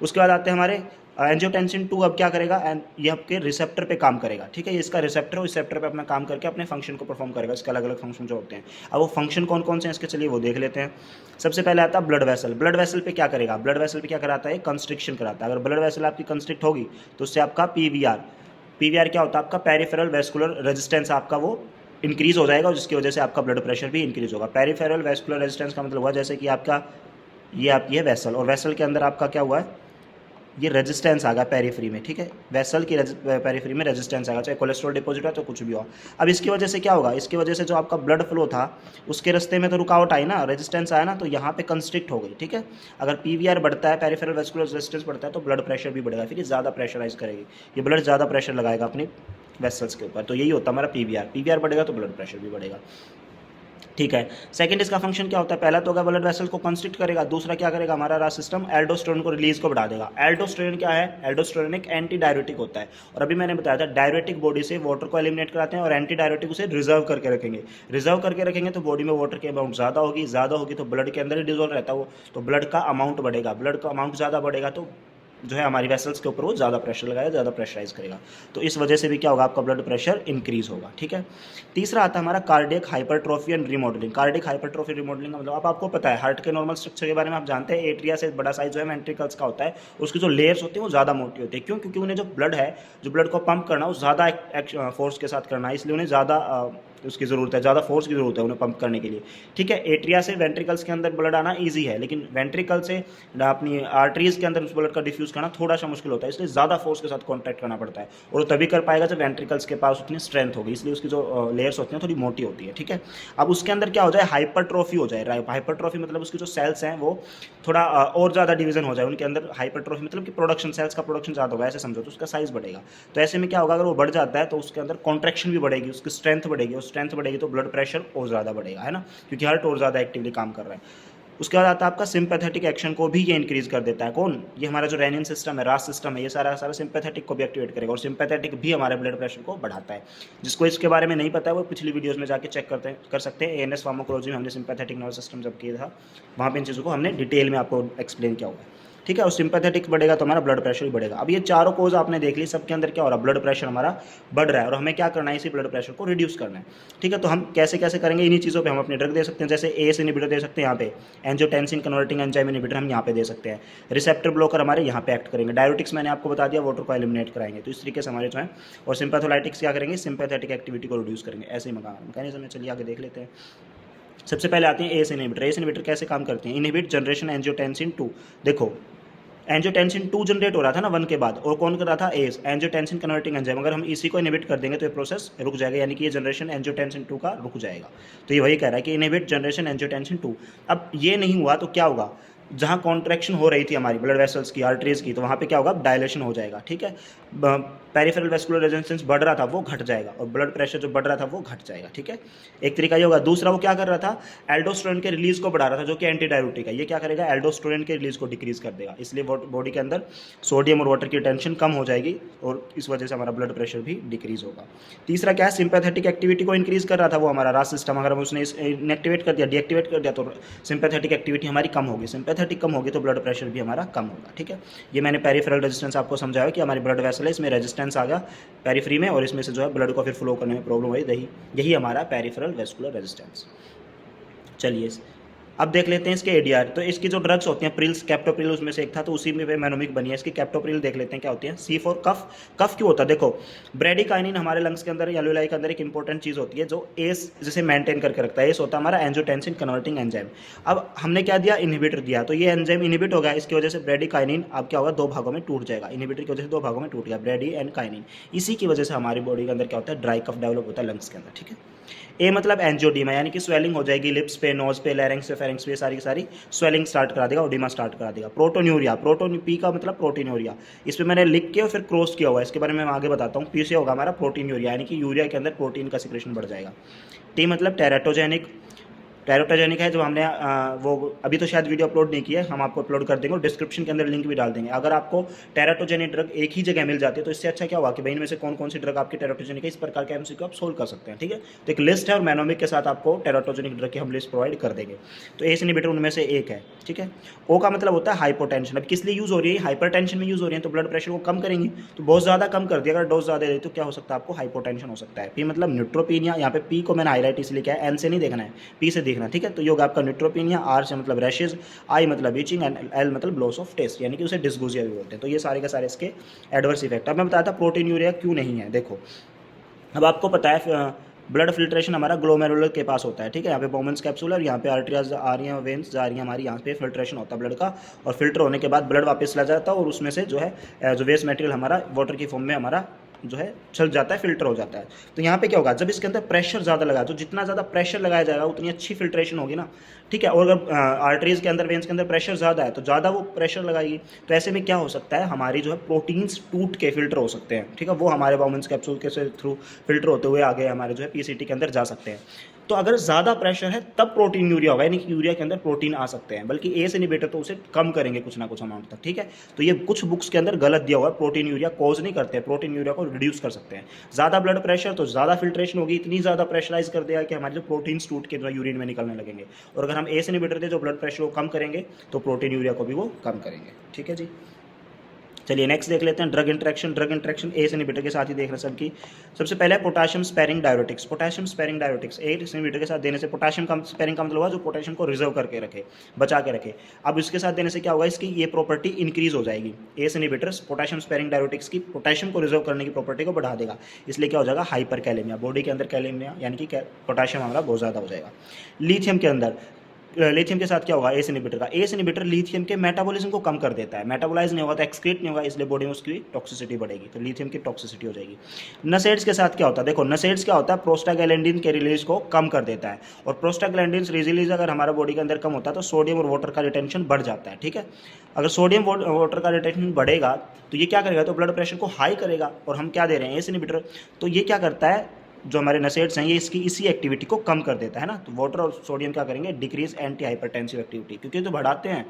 उसके बाद आते हैं हमारे एंजियोटेंसिन 2। अब क्या करेगा, ये आपके रिसेप्टर पे काम करेगा, ठीक है। ये इसका रिसेप्टर है, रिसेप्टर पे अपना काम करके अपने फंक्शन को परफॉर्म करेगा। इसके अलग अलग फंक्शन जो होते हैं, अब वो फंक्शन कौन कौन से हैं इसके, चलिए वो देख लेते हैं। सबसे पहले आता है ब्लड वेसल। ब्लड वेसल पे क्या करेगा, ब्लड वेसल पे क्या कराता है, कंस्ट्रिक्शन कराता है। अगर ब्लड वेसल आपकी कंस्ट्रिक्ट होगी तो उससे आपका पीवीआर क्या होता है, आपका पेरिफेरल वेस्कुलर रेजिस्टेंस आपका वो इंक्रीज हो जाएगा, और जिसकी वजह से आपका ब्लड प्रेशर भी इंक्रीज होगा। पेरिफेरल वेस्कुलर रेजिस्टेंस का मतलब हुआ जैसे कि आपका ये आपकी है वेसल, और वेसल के अंदर आपका क्या हुआ है, ये रेजिस्टेंस आ गया पेरिफ्री में, ठीक है। वेसल की पेरिफ्री में रेजिस्टेंस आएगा, चाहे कोलेस्ट्रॉल डिपॉजिट हो तो कुछ भी हो। अब इसकी वजह से क्या होगा, इसकी वजह से जो आपका ब्लड फ्लो था उसके रास्ते में तो रुकावट आई ना, रेजिस्टेंस आया ना, तो यहाँ पे कंस्ट्रिक्ट हो गई, ठीक है। अगर पीवीआर बढ़ता है, पेरिफेरल वेस्कुलर रेजिस्टेंस बढ़ता है, तो ब्लड प्रेशर भी बढ़ेगा, फिर ये ज़्यादा प्रेशराइज करेगी, ये ब्लड ज़्यादा प्रेशर लगाएगा अपनी वेसल्स के ऊपर। तो यही होता है हमारा पीवीआर बढ़ेगा तो ब्लड प्रेशर भी बढ़ेगा, ठीक है। सेकंड इसका फंक्शन क्या होता है, पहला तो होगा ब्लड वेसल को कंस्ट्रिक्ट करेगा, दूसरा क्या करेगा, हमारा रास सिस्टम एल्डोस्टेरोन को रिलीज को बढ़ा देगा। एल्डोस्टेरोन क्या है, एल्डोस्टेरोन एक एंटी डायरेटिक होता है, और अभी मैंने बताया था डायरेटिक बॉडी से वाटर को एलिमिनेट कराते हैं, और एंटी डायरेटिक उसे रिजर्व करके रखेंगे तो बॉडी में वाटर की अमाउंट ज़्यादा होगी तो ब्लड के अंदर ही डिजोल्व रहता है वो, तो ब्लड का अमाउंट बढ़ेगा, ब्लड का अमाउंट ज़्यादा बढ़ेगा तो जो है हमारी वेसल्स के ऊपर वो ज़्यादा प्रेशर लगाएगा, ज़्यादा प्रेशराइज करेगा, तो इस वजह से भी क्या होगा, आपका ब्लड प्रेशर इंक्रीज होगा, ठीक है। तीसरा आता है हमारा cardiac hypertrophy and remodelling. Cardiac hypertrophy remodelling का मतलब अब आपको पता है, हार्ट के नॉर्मल स्ट्रक्चर के बारे में आप जानते हैं, एट्रिया से बड़ा साइज जो है वेंट्रिकल्स का होता है, उसकी जो लेयर्स होती है वो ज़्यादा मोटी होती है। क्यों, क्योंकि उन्हें जो ब्लड है, जो ब्लड को पंप करना वो ज़्यादा फोर्स के साथ करना है, इसलिए उन्हें ज़्यादा उसकी ज़रूरत है, ज़्यादा फोर्स की ज़रूरत है उन्हें पंप करने के लिए, ठीक है। एट्रिया से वेंट्रिकल्स के अंदर ब्लड आना ईजी है, लेकिन वेंट्रिकल से अपनी आर्टरीज के अंदर उस ब्लड का डिफ्यूज़ करना थोड़ा सा मुश्किल होता है, इसलिए ज़्यादा फोर्स के साथ कॉन्टैक्ट करना पड़ता है, और तभी कर पाएगा जब वेंट्रिकल्स के पास उतनी स्ट्रेंथ होगी, इसलिए उसकी जो लेयर्स होती हैं थोड़ी मोटी होती है, ठीक है। अब उसके अंदर क्या हो जाए, हाइपरट्रोफी हो जाए। हाइपरट्रोफी मतलब उसकी जो सेल्स हैं वो थोड़ा और ज़्यादा डिवीजन हो जाए उनके अंदर। हाइपरट्रोफी मतलब कि प्रोडक्शन, सेल्स का प्रोडक्शन ज़्यादा होगा, ऐसे समझो, तो उसका साइज़ बढ़ेगा। तो ऐसे में क्या होगा, अगर वो बढ़ जाता है तो उसके अंदर कॉन्ट्रैक्शन भी बढ़ेगी, उसकी स्ट्रेंथ बढ़ेगी, और स्ट्रेंथ बढ़ेगी तो ब्लड प्रेशर और ज़्यादा बढ़ेगा, है ना, क्योंकि हार्ट और ज़्यादा एक्टिवली काम कर रहा है। उसके बाद आता है आपका सिंपैथेटिक एक्शन को भी ये इंक्रीज कर देता है। कौन, ये हमारा जो रेनिन सिस्टम है, रास सिस्टम है, ये सारा सिंपैथेटिक को भी एक्टिवेट करेगा, और सिंपैथेटिक भी हमारे ब्लड प्रेशर को बढ़ाता है। जिसको इसके बारे में नहीं पता है वो पिछली वीडियोस में जाके चेक कर सकते हैं। एएनएस फार्माकोलॉजी में हमने सिंपैथेटिक नर्वस सिस्टम जब किया था, वहाँ पे इन चीज़ों को हमने डिटेल में आपको एक्सप्लेन किया हुआ है, ठीक है। और सिंपैथेटिक बढ़ेगा तो हमारा ब्लड प्रेशर भी बढ़ेगा। अब ये चारों कोज आपने देख ली, सबके अंदर क्या हो रहा है, ब्लड प्रेशर हमारा बढ़ रहा है, और हमें क्या करना है, इसी ब्लड प्रेशर को रिड्यूस करना है, ठीक है। तो हम कैसे कैसे करेंगे, इन्हीं चीज़ों पे हम अपने ड्रग दे सकते हैं, जैसे एस इनहिबिटर दे सकते हैं, यहाँ पे एंजियोटेंसिन कन्वर्टिंग एंजाइम इनहिबिटर हम यहाँ पे दे सकते हैं, रिसेप्टर ब्लॉकर हमारे यहाँ पे एक्ट करेंगे, डायरेटिक्स मैंने आपको बता दिया वाटर को एलिमिनेट कराएंगे, तो इस तरीके से हमारे जो है, और सिंपैथोलाइटिक्स क्या करेंगे, सिंपैथेटिक एक्टिविटी को रिड्यूस करेंगे। ऐसे ही मैकेनिज्म में चलिए आगे देख लेते हैं। सबसे पहले आते हैं एस इनहिबिटर। एस इनहिबिटर कैसे काम करते हैं, इनहिबिट जनरेशन एंजियोटेंसिन 2। देखो एंजियोटेंसिन 2 जनरेट हो रहा था ना 1 के बाद, और कौन कर रहा था, एस, एंजियोटेंसिन कन्वर्टिंग एंजाइम। अगर हम इसी को इनहिबिट कर देंगे तो ये प्रोसेस रुक जाएगा, यानी कि ये जनरेशन एंजियोटेंसिन 2 का रुक जाएगा। तो ये वही कह रहा है कि इनहिबिट जनरेशन एंजियोटेंसिन 2। अब ये नहीं हुआ तो क्या होगा, जहाँ कॉन्ट्रैक्शन हो रही थी हमारी ब्लड वेसल्स की, आर्टरीज की, तो वहाँ पे क्या होगा, डायलेशन हो जाएगा, ठीक है। पेरिफेरल वेस्कुलर रेजिस्टेंस बढ़ रहा था वो घट जाएगा, और ब्लड प्रेशर जो बढ़ रहा था वो घट जाएगा, ठीक है। एक तरीका ये होगा। दूसरा वो क्या कर रहा था, एल्डोस्टेरोन के रिलीज को बढ़ा रहा था, जो कि एंटी डायरेटिक है। ये क्या करेगा, एल्डोस्टेरोन के रिलीज को डिक्रीज कर देगा, इसलिए बॉडी के अंदर सोडियम और वाटर की टेंशन कम हो जाएगी, और इस वजह से हमारा ब्लड प्रेशर भी डिक्रीज होगा। तीसरा क्या है, सिंपैथेटिक एक्टिविटी को इंक्रीज कर रहा था वो हमारा रास सिस्टम, अगर हम उसने इनएक्टिवेट कर दिया, डीएक्टिवेट कर दिया, तो सिंपैथेटिक एक्टिविटी हमारी कम होगी, सिंपैथेटिक कम होगी तो ब्लड प्रेशर भी हमारा कम होगा, ठीक है। ये मैंने पेरिफेरल रेजिस्टेंस आपको समझाया कि हमारी ब्लड वेसल है, इसमें रेजिस्टेंस आ गया पेरिफ्री में, और इसमें से जो है ब्लड को फिर फ्लो करने में प्रॉब्लम हुई, यही हमारा पेरिफेरल वेस्कुलर रेजिस्टेंस। चलिए अब देख लेते हैं इसके एडीआर। तो इसकी जो ड्रग्स होती हैं, प्रिल्स, कैप्टोप्रिल उसमें से एक था, तो उसी में मेनोमिक बनी है। इसकी कैप्टोप्रिल देख लेते हैं क्या होती है। सी फॉर कफ। कफ क्यों होता है, देखो ब्रेडिकाइनिन हमारे लंग्स के अंदर, एल्वेओलाई के अंदर एक इंपॉर्टेंट चीज़ होती है जो एस जैसे मेंटेन करके रखता है। एस होता है हमारा एंजियोटेंसिन कन्वर्टिंग एंजाइम। अब हमने क्या दिया, इनहिबिटर दिया, तो ये एंजाइम इनहिबिट हो गया, इसकी वजह से ब्रेडिकाइनिन अब क्या होगा, 2 भागों में टूट जाएगा। इनहिबिटर की वजह से 2 भागों में टूट गया, ब्रेडी एंड काइनिन। इसी की वजह से हमारी बॉडी के अंदर क्या होता है, ड्राई कफ डेवलप होता है लंग्स के अंदर, ठीक है। ए मतलब एंजियोडीमा, यानी कि स्वेलिंग हो जाएगी लिप्स पे, नोज पे, लैरिंग्स पे, फेरेंक्स पे सारी की सारी स्वेलिंग स्टार्ट करा देगा, ओडिमा स्टार्ट करा देगा। प्रोटोन्यूरिया, प्रोटोन पी का मतलब प्रोटीनूरिया, इस पर मैंने लिख के और फिर क्रॉस किया हुआ है, इसके बारे में मैं आगे बताता हूँ। पी से होगा हमारा प्रोटीनूरिया, यानी कि यूरिया के अंदर प्रोटीन का सिक्रेशन बढ़ जाएगा। टी मतलब टेराटोजेनिक, टेराटोजेनिक है जो हमने वो अभी तो शायद वीडियो अपलोड नहीं किया है, हम आपको अपलोड कर देंगे और डिस्क्रिप्शन के अंदर लिंक भी डाल देंगे। अगर आपको टेराटोजेनिक ड्रग एक ही जगह मिल जाती है तो इससे अच्छा क्या हुआ कि भाई इनमें से कौन कौन सी ड्रग आपकी टेराटोजेनिक है, इस प्रकार के एमसीक्यू आप सोल्व कर सकते हैं। ठीक है, तो एक लिस्ट है और मैनोमिक के साथ आपको टेराटोजेनिक ड्रग की हम लिस्ट प्रोवाइड कर देंगे। तो एस इनहिबिटर उनमें से एक है। ठीक है, ओ का मतलब होता है हाइपोटेंशन। अब किस लिए यूज़ हो रही है, हाइपरटेंशन में यूज़ हो रही है, तो ब्लड प्रेशर को कम करेंगी, तो बहुत ज़्यादा कम कर दिया, अगर डोज ज़्यादा दे तो क्या हो सकता है, आपको हाइपोटेंशन हो सकता है। पी मतलब न्यूट्रोपीनिया, यहाँ पे पी को मैंने हाईलाइट इसलिए किया है, एन से नहीं देखना है, पी से देखना। ठीक है, तो ये होगा आपका न्यूट्रोपीनिया, आर से मतलब रैशेज, आई मतलब इचिंग एंड एल मतलब लॉस ऑफ टेस्ट, यानी कि उसे डिस्गोजिया भी बोलते हैं। तो ये सारे के सारे इसके एडवर्स इफेक्ट। अब मैं बताया था प्रोटीनूरिया क्यों नहीं है। देखो अब आपको पता है ब्लड फिल्ट्रेशन हमारा ग्लोमेरुलर के पास होता है। ठीक है, यहाँ पे बोमेंस कैप्सूल और यहाँ पे आर्टरियाज आ रही हैं, वेन्स जा रही हैं हमारी, यहाँ पे फिल्ट्रेशन होता है ब्लड का, और फिल्टर होने के बाद ब्लड वापस चला जाता है और उसमें से जो है जो वेस्ट मटेरियल हमारा वाटर की फॉर्म में हमारा जो है चल जाता है, फिल्टर हो जाता है। तो यहाँ पे क्या होगा, जब इसके अंदर प्रेशर ज़्यादा लगा, तो जितना ज़्यादा प्रेशर लगाया जाएगा उतनी अच्छी फिल्ट्रेशन होगी ना। ठीक है, और अगर आर्टरीज के अंदर, वेन्स के अंदर प्रेशर ज़्यादा है तो ज़्यादा वो प्रेशर लगाएगी, तो ऐसे में क्या हो सकता है, हमारी जो है प्रोटीन्स टूट के फिल्टर हो सकते हैं। ठीक है, वो हमारे बोमेंस कैप्सूल के थ्रू फिल्टर होते हुए आगे हमारे जो है पीसीटी के अंदर जा सकते हैं। तो अगर ज़्यादा प्रेशर है तब प्रोटीन यूरिया होगा, यानी कि यूरिया के अंदर प्रोटीन आ सकते हैं, बल्कि एस इनहिबिटर तो उसे कम करेंगे कुछ ना कुछ अमाउंट तक। ठीक है, तो ये कुछ बुक्स के अंदर गलत दिया हुआ है, प्रोटीन यूरिया कॉज नहीं करते, प्रोटीन यूरिया को रिड्यूस कर सकते हैं। ज़्यादा ब्लड प्रेशर तो ज़्यादा फिल्ट्रेशन होगी, इतनी ज़्यादा प्रेशराइज कर देगा कि हमारे जो प्रोटीन्स टूट के जो यूरिन में निकलने लगेंगे। और अगर हम एस इनहिबिटर दे जो ब्लड प्रेशर को कम करेंगे तो प्रोटीन यूरिया को भी वो कम करेंगे। ठीक है जी, चलिए नेक्स्ट देख लेते हैं drug interaction. Drug interaction S inhibitor के साथ ही देख रहे हैं सबकी। सबसे पहले potassium sparing diuretics. Potassium sparing diuretics S inhibitor के साथ देने से पोटेशियम कम, स्पेरिंग का मतलब हुआ जो पोटेशियम को रिजर्व करके रखे, बचा के रखे। अब इसके साथ देने से क्या होगा, इसकी ये प्रॉपर्टी इंक्रीज हो जाएगी। S inhibitors potassium sparing diuretics की पोटेशियम को रिजर्व करने की प्रॉपर्टी को बढ़ा देगा, इसलिए क्या हो जाएगा, हाइपर कैलेमिया, बॉडी के अंदर कैलेमिया यानी कि पोटेशियम हमारा बहुत ज़्यादा हो जाएगा। लिथियम के अंदर, लिथियम के साथ क्या होगा, एस इनहिबिटर का, एस इनहिबिटर लिथियम के मेटाबॉलिज्म को कम कर देता है, मेटाबोलाइज नहीं होगा तो एक्सक्रीट नहीं होगा, इसलिए बॉडी में उसकी टॉक्सिसिटी बढ़ेगी, तो लिथियम की टॉक्सिसिटी हो जाएगी। नसेड्स के साथ क्या होता है, देखो नसेड्स क्या होता है, प्रोस्टाग्लैंडिन के रिलीज को कम कर देता है, और प्रोस्टाग्लैंडिन रिलीज अगर हमारा बॉडी के अंदर कम होता है तो सोडियम और वाटर का रिटेंशन बढ़ जाता है। ठीक है, अगर सोडियम वाटर का रिटेंशन बढ़ेगा तो ये क्या करेगा, तो ब्लड प्रेशर को हाई करेगा, और हम क्या दे रहे हैं, एस इनहिबिटर, तो ये क्या करता है, जो हमारे नसेड्स हैं ये इसकी इसी एक्टिविटी को कम कर देता है ना। तो वाटर और सोडियम क्या करेंगे, डिक्रीज एंटी हाइपरटेंसिव एक्टिविटी, क्योंकि तो बढ़ाते हैं।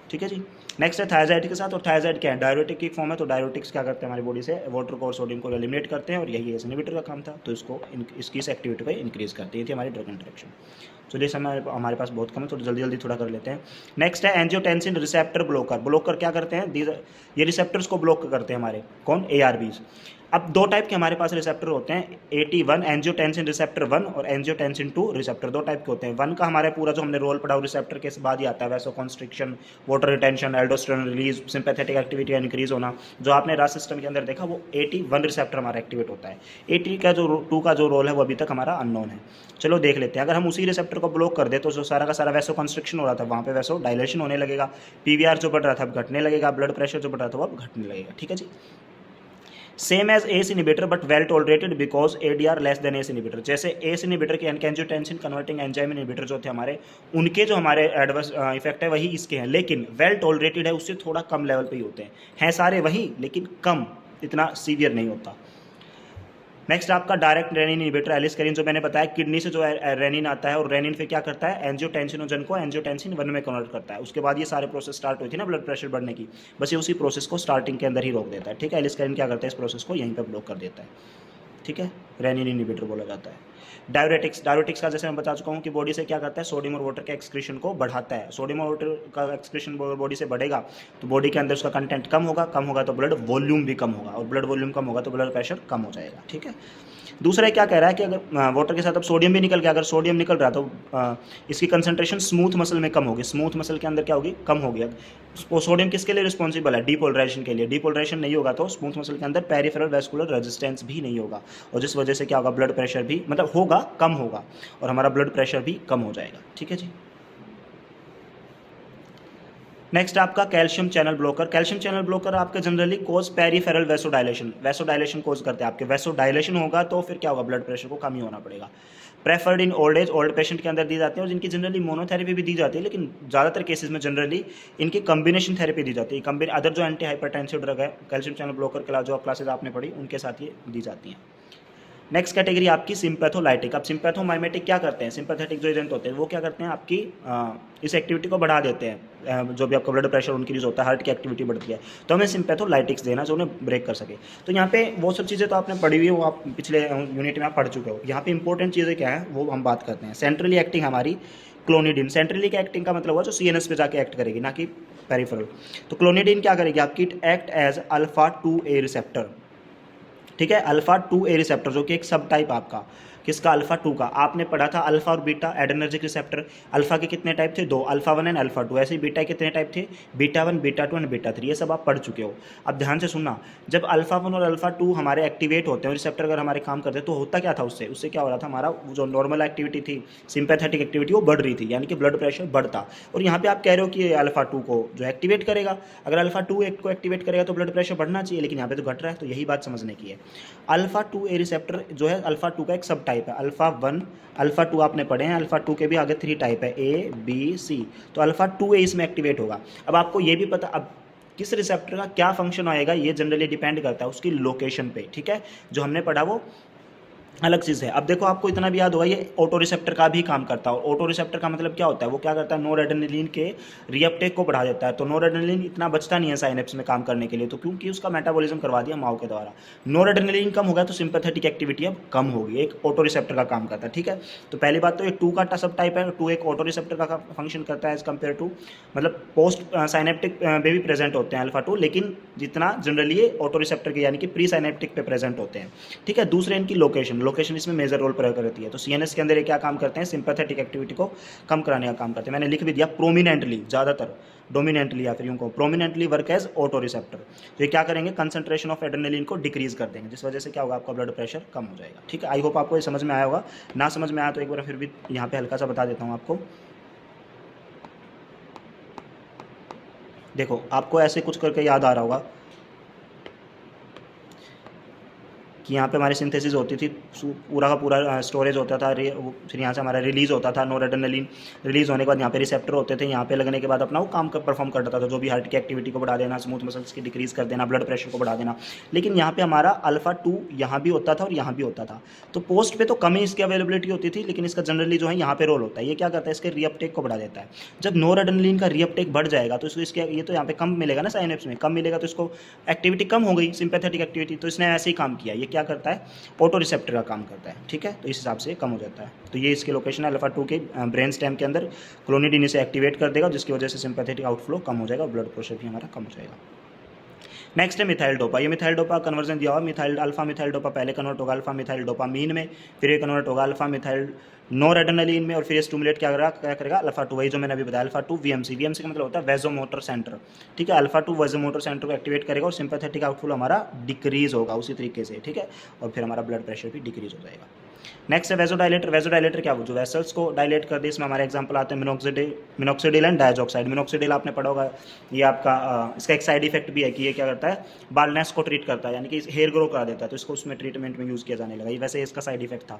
ठीक है जी, नेक्स्ट है थायराइड के साथ, और थायराइड क्या है, डायरेटिक की फॉर्म है, तो डायरेटिक्स क्या करते हैं, हमारी बॉडी से वाटर को और सोडियम को एलिमिनेट करते हैं, और यही एस इनहिबिटर का काम था, तो इसको इसकी इस एक्टिविटी को इंक्रीज करते हैं। ये थी हमारी ड्रग इंटरेक्शन। तो जैसे हमारे पास बहुत कम है, तो जल्दी जल्दी थोड़ा कर लेते हैं। नेक्स्ट है एंजियोटेंसिन रिसेप्टर ब्लॉकर। ब्लॉकर क्या करते हैं, ये रिसेप्टर्स को ब्लॉक करते हैं हमारे, कौन, ARBs। अब दो टाइप के हमारे पास रिसेप्टर होते हैं, AT1 एंजियोटेंसिन रिसेप्टर 1 और एंजियोटेंसिन 2 रिसेप्टर, दो टाइप के होते हैं। 1 का हमारे पूरा जो हमने रोल पढ़ा रिसेप्टर के बाद ही आता है, vasoconstriction, water retention, aldosterone release, sympathetic activity increase होना, जो आपने रास सिस्टम के अंदर देखा वो AT1 रिसेप्टर हमारा एक्टिवेट होता है। AT का जो 2 का जो रोल है वो अभी तक हमारा अननोन है। चलो देख लेते हैं, अगर हम उसी रिसेप्टर को ब्लॉक कर दे तो जो सारा का सारा वैसो कॉन्स्ट्रिक्शन हो रहा था वहाँ पे वैसो डायलेशन होने लगेगा, PVR जो बढ़ रहा था अब घटने लगेगा, ब्लड प्रेशर जो बढ़ रहा था वो अब घटने लगेगा। ठीक है जी, same as ACE inhibitor but well tolerated because ADR less than ACE inhibitor. जैसे एस इनहिबिटर के एंजियोटेंसिन कन्वर्टिंग एंजाइम इनहिबिटर जो थे हमारे, उनके जो हमारे एडवर्स इफेक्ट है वही इसके हैं, लेकिन वेल टॉलरेटेड है, उससे थोड़ा कम लेवल पे ही होते हैं सारे वही, लेकिन कम, इतना सीवियर नहीं होता। नेक्स्ट आपका डायरेक्ट रेनिन इनहिबिटर एलिस्करीन, जो मैंने बताया किडनी से जो रेनिन आता है, और रेनिन फिर क्या करता है, एंजियोटेंसिनोजन को एंजियोटेंसिन 1 में कन्वर्ट करता है। उसके बाद ये सारे प्रोसेस स्टार्ट हुई थी ना ब्लड प्रेशर बढ़ने की, बस ये उसी प्रोसेस को स्टार्टिंग के अंदर ही रोक देता है। ठीक है, एलिस्करीन क्या करता है, इस प्रोसेस को यहीं पर ब्लॉक कर देता है। ठीक है, रेनिन इनहिबिटर बोला जाता है। डायरेटिक्स, डायरेटिक्स का जैसे मैं बता चुका हूँ कि बॉडी से क्या करता है, सोडियम और वाटर के एक्सक्रीशन को बढ़ाता है। सोडियम और वाटर का एक्सक्रीशन बॉडी से बढ़ेगा तो बॉडी के अंदर उसका कंटेंट कम होगा तो ब्लड वॉल्यूम भी कम होगा, और ब्लड वॉल्यूम कम होगा तो ब्लड प्रेशर कम हो जाएगा। ठीक है, दूसरा क्या कह रहा है कि अगर वाटर के साथ अब सोडियम भी निकल गया, अगर सोडियम निकल रहा तो इसकी कंसंट्रेशन स्मूथ मसल में कम होगी, स्मूथ मसल के अंदर क्या होगी, कम होगी। वो सोडियम किसके लिए रिस्पॉन्सिबल है, डीपोलराइजेशन के लिए। डीपोलराइजेशन नहीं होगा तो स्मूथ मसल के अंदर पेरिफेरल वैस्कुलर रेजिस्टेंस भी नहीं होगा, और जिस वजह से क्या होगा, ब्लड प्रेशर भी मतलब होगा, कम होगा, और हमारा ब्लड प्रेशर भी कम हो जाएगा। ठीक है जी, नेक्स्ट आपका calcium channel blocker. Calcium channel blocker आपके जनरली कोज पेरिफेरल वेसोडाइलेशन, वेसोडाइलेशन कोज करते हैं। आपके वेसोडाइलेशन होगा तो फिर क्या होगा, ब्लड प्रेशर को कम ही होना पड़ेगा। Preferred in old age, old patient के अंदर दी जाती है, और जिनकी जनरली मोनोथेरेपी भी दी जाती है, लेकिन ज़्यादातर केसेस में जनरली इनकी कम्बिनेशन थेरेपी दी जाती है। अदर जो एंटी हाइपरटेंसिव ड्रग है, कैल्शियम चैनल ब्लॉकर के अलावा जो क्लासेज आपने पढ़ी उनके साथ ये दी जाती हैं। नेक्स्ट कैटेगरी आपकी सिंपैथोलाइटिक। अब सिंपैथोमाइमेटिक क्या करते हैं, सिंपैथेटिक जो एजेंट होते हैं वो क्या करते हैं, आपकी इस एक्टिविटी को बढ़ा देते हैं, जो भी आपका ब्लड प्रेशर इंक्रीज होता है, हार्ट की एक्टिविटी बढ़ती है, तो हमें सिंपैथोलाइटिक्स देना जो उन्हें ब्रेक कर सके। तो यहाँ पे वो सब चीज़ें तो आपने पढ़ी हुई है, वो आप पिछले यूनिट में आप पढ़ चुके हो। यहाँ पे इंपॉर्टेंट चीज़ें क्या है वो हम बात करते हैं। सेंट्रली एक्टिंग हमारी क्लोनिडिन, सेंट्रली का एक्टिंग का मतलब हुआ जो सीएनएस पे जाके एक्ट करेगी, ना कि पेरिफेरल। तो क्लोनिडिन क्या करेगी आपकी, एक्ट एज अल्फा-2A रिसेप्टर, ठीक है, अल्फा-2A रिसेप्टर जो कि एक सब टाइप आपका किसका, अल्फा-2 का। आपने पढ़ा था अल्फा और बीटा एड्रेनर्जिक रिसेप्टर। अल्फा के कितने टाइप थे, 2, अल्फा-1 एंड अल्फा-2। ऐसे ही बीटा के कितने टाइप थे, बीटा-1, बीटा-2 एंड बीटा-3। ये सब आप पढ़ चुके हो। अब ध्यान से सुनना, जब अल्फा-1 और अल्फा-2 हमारे एक्टिवेट होते हैं, रिसेप्टर अगर हमारे काम करते हैं, तो होता क्या था उससे क्या हो रहा था, हमारा जो नॉर्मल एक्टिविटी थी, सिंपैथेटिक एक्टिविटी, वो बढ़ रही थी, यानी कि ब्लड प्रेशर बढ़ता। और यहाँ पे आप कह रहे हो कि अल्फा-2 को जो एक्टिवेट करेगा, अगर अल्फा-2 को एक्टिवेट करेगा तो ब्लड प्रेशर बढ़ना चाहिए, लेकिन यहाँ पे तो घट रहा है। तो यही बात समझने की है। अल्फा-2A रिसेप्टर जो है अल्फा-2 का एक सब टाइप है। अल्फा-1, अल्फा-2 आपने पढ़े हैं, अल्फा-2 के भी आगे 3 टाइप है, A, B, C। तो अल्फा-2A इसमें एक्टिवेट होगा। अब आपको ये भी पता, अब किस रिसेप्टर का क्या फंक्शन आएगा ये जनरली डिपेंड करता है उसकी लोकेशन पे, ठीक है। जो हमने पढ़ा वो अलग चीज़ है। अब देखो आपको इतना भी याद होगा, ये ऑटो रिसेप्टर का भी काम करता है। और ऑटो रिसेप्टर का मतलब क्या होता है, वो क्या करता है, नोरेड्रेनालिन के रीअपटेक को बढ़ा देता है। तो नोरेड्रेनालिन इतना बचता नहीं है साइनेप्स में काम करने के लिए, तो क्योंकि उसका मेटाबॉलिज्म करवा दिया माओ के द्वारा। नोरेड्रेनालिन कम हो गया तो सिंपैथेटिक एक्टिविटी अब कम होगी, एक ऑटो रिसेप्टर का काम करता है, ठीक है। तो पहली बात तो ये 2 का सब टाइप है, 2 एक ऑटो रिसेप्टर का फंक्शन करता है एज कम्पेयर टू, मतलब पोस्ट साइनेप्टिक में भी प्रेजेंट होते हैं अल्फा-2, लेकिन जितना जनरली ये ऑटो रिसेप्टर के यानी कि प्री साइनेप्टिक पे प्रेजेंट होते हैं, ठीक है। दूसरे इनकी लोकेशन इसमें मेजर रोल प्ले करती है। तो सीएनएस के अंदर ये क्या काम करते हैं, सिंपैथेटिक एक्टिविटी को कम कराने का काम करते हैं। मैंने लिख भी दिया प्रोमिनेंटली, ज़्यादातर डोमिनेंटली या फिर यूँ को prominently work as auto receptor. तो ये क्या करेंगे, कंसंट्रेशन ऑफ एड्रेनलिन को डिक्रीज कर देंगे, जिस वजह से क्या होगा, आपका ब्लड प्रेशर कम हो जाएगा, ठीक है। आई होप आपको ये समझ में आया होगा। ना समझ में आया तो एक बार फिर भी यहाँ पे हल्का सा बता देता हूँ आपको। देखो आपको ऐसे कुछ करके याद आ रहा होगा कि यहाँ पे हमारी सिंथेसिस होती थी, पूरा का पूरा स्टोरेज होता था, फिर यहाँ से हमारा रिलीज़ होता था नोरेड्रेनालिन। रिलीज़ होने के बाद यहाँ पे रिसेप्टर होते थे, यहाँ पे लगने के बाद अपना वो काम परफॉर्म करता था, जो भी हार्ट की एक्टिविटी को बढ़ा देना, स्मूथ मसल्स की डिक्रीज़ कर देना, ब्लड प्रेशर को बढ़ा देना। लेकिन यहाँ पे हमारा अल्फा-2 यहाँ भी होता था और यहाँ भी होता था। तो पोस्ट पे तो कम ही इसकी अवेलेबिलिटी होती थी, लेकिन इसका जनरली जो है यहाँ पे रोल होता है। ये क्या करता है, इसके रीअपटेक को बढ़ा देता है। जब नोरेड्रेनालिन का रीअपटेक बढ़ जाएगा तो इसके ये तो यहाँ पे कम मिलेगा ना, साइनेप्स में कम मिलेगा, तो इसको एक्टिविटी कम हो गई, सिंपैथेटिक एक्टिविटी, तो इसने ऐसे ही काम किया। ये क्या करता है, ऑटो रिसेप्टर का काम करता है, ठीक है। तो इस हिसाब से कम हो जाता है। तो ये इसकी लोकेशन है अल्फा-2 के ब्रेन स्टेम के अंदर। क्लोनिडिन इसे एक्टिवेट कर देगा, जिसकी वजह से सिंपैथेटिक आउटफ्लो कम हो जाएगा, ब्लड प्रेशर भी हमारा कम हो जाएगा। नेक्स्ट है मिथाइल डोपा। ये मिथाइल डोपा कन्वर्जन दिया हुआ, मिथाइल अल्फा मिथाइल डोपा पहले कन्वर्ट होगा अल्फा मिथाइल डोपामीन में, फिर ये कन्वर्ट होगा अल्फा मिथाइल नोरेड्रेनालिन में, और फिर ये स्टिमुलेट क्या करेगा अल्फा-2, वही जो मैंने अभी बताया अल्फा-2 वीएमसी। वीएमसी का मतलब होता है वेजोमोटर सेंटर, ठीक है। अल्फा-2 वेजोमोटर सेंटर को एक्टिवेट करेगा और सिंपैथेटिक आउटफ्लो हमारा डिक्रीज होगा उसी तरीके से, ठीक है। और फिर हमारा ब्लड प्रेशर भी डिक्रीज हो जाएगा। नेक्स्ट है वेजोडाइलेटर। वेजोडाइलेटर क्या, वो जो वेसल्स को डायलेट कर दे। इसमें हमारे एग्जांपल आते हैं मिनोक्सिडिल एंड डायजॉक्साइड। मिनोक्सिडिल आपने पढ़ा होगा, ये आपका इसका एक साइड इफेक्ट भी है कि ये क्या करता है, बाल्डनेस को ट्रीट करता है, यानी कि हेयर ग्रो करा देता है, तो इसको उसमें ट्रीटमेंट में यूज़ किया जाने लगा। ये वैसे इसका साइड इफेक्ट था।